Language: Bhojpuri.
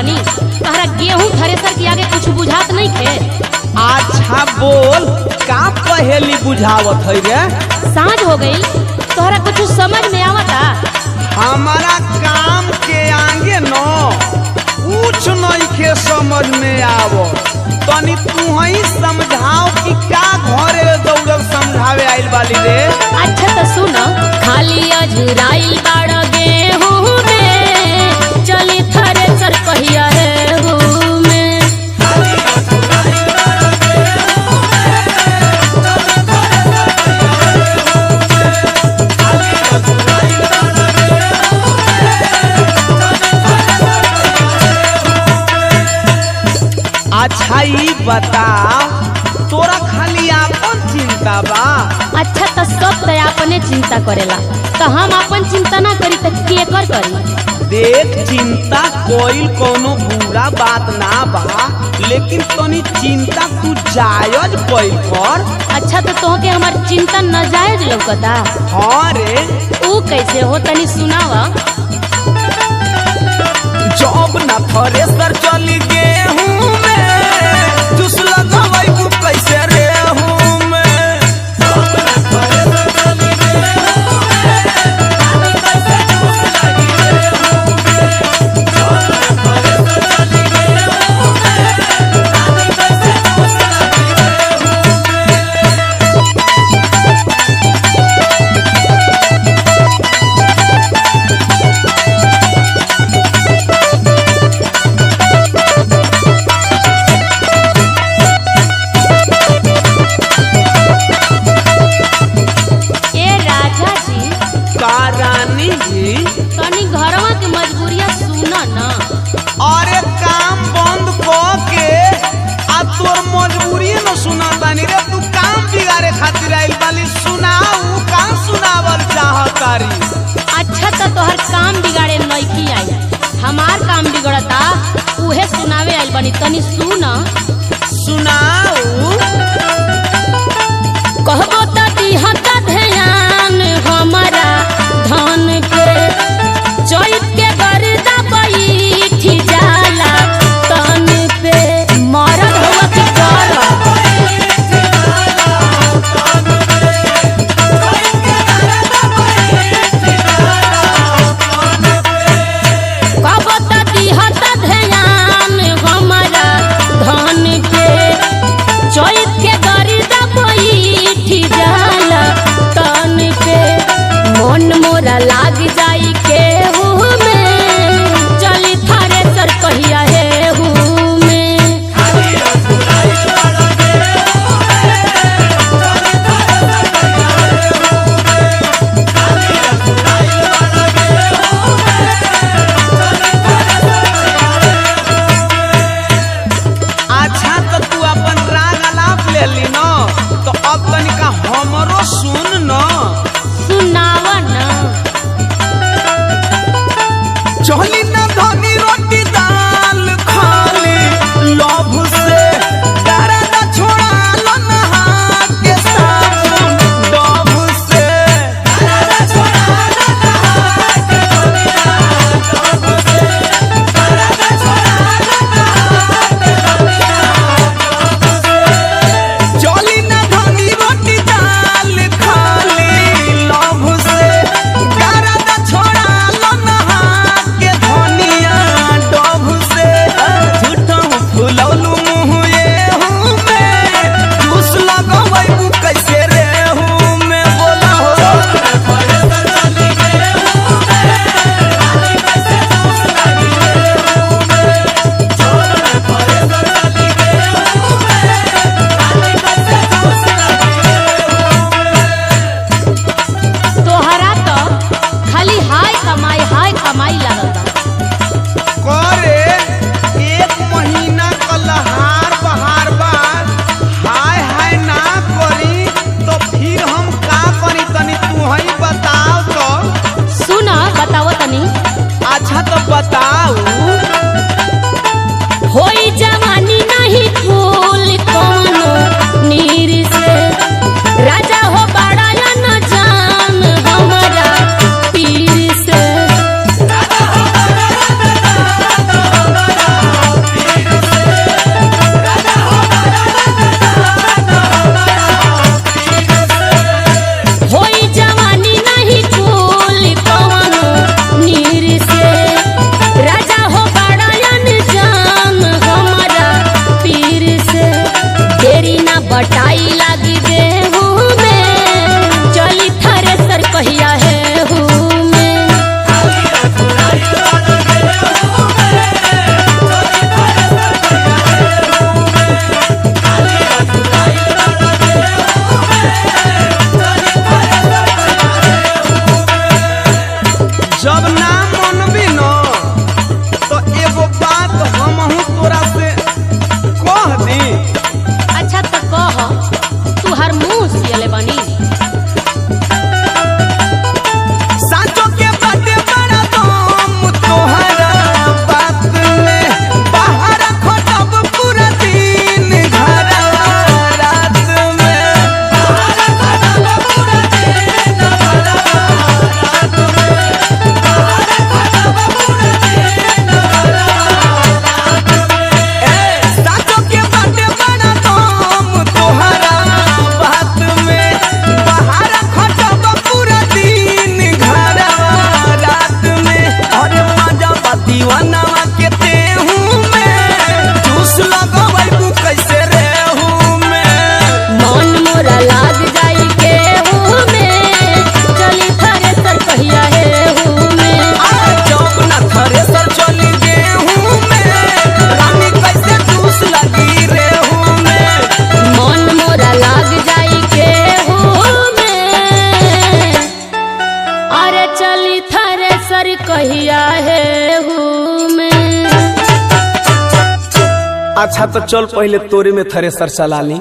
बानी, तहरा गेहूं थ्रेसर के आगे कुछ बुझात नहीं खे। अच्छा बोल, का पहेली बुझावत है रे? सांझ हो गई, तोहरा कुछ समझ में आवता? हमारा काम के आगे न कुछ नहीं के समझ में आवो, तनी तू ही समझाओ कि का घरे दौड़ल समझावे आइल वाली रे। अच्छा तो सुन, खाली अजराइल बाड़ गेहूं में, चली थ्रेसर कहिया रेहू में। अच्छा ई बता, तोरा खाली आपन चिंता बा? अच्छा तो सब तो अपने चिंता करेला, तो हम अपन चिंता ना करी तो के करी? देख, चिंता कोई कोनो बुरा बात ना बा, लेकिन तनी चिंता तू जायज कोई कर। अच्छा तो तोहके हमार चिंता नाजायज लौकता? हाँ रे। ऊ कैसे हो, तनी सुनावा। जब ना थ्रेसर चली गेहूं में, जुस लगावई तू कैसे रेहू में। रानी जी, तनी घरवा के मजबूरिया सुना ना। अरे काम बंद को के आ तोर मजबूरी न सुना तानी रे। तू काम बिगाड़े खातिर आइल बाली, सुनाऊ का सुनावल चाहतारी। अच्छा तो तोहर काम बिगाड़े नइकी आई, हमार काम बिगड़ता, उहे सुनावे आइल बनी। तनी सुना। सुनाऊ। कहबो त दिहत ध्यान हमारा धन के, चैत के गर्दा बैठी जाला तन पे। मरद हुआ कि कहबो त दिहत ध्यान हमारा धन के, चैत अरे चली थारे सर कहिया है में। अच्छा तो चल पहले तोरे में थ्रेसर चला ली।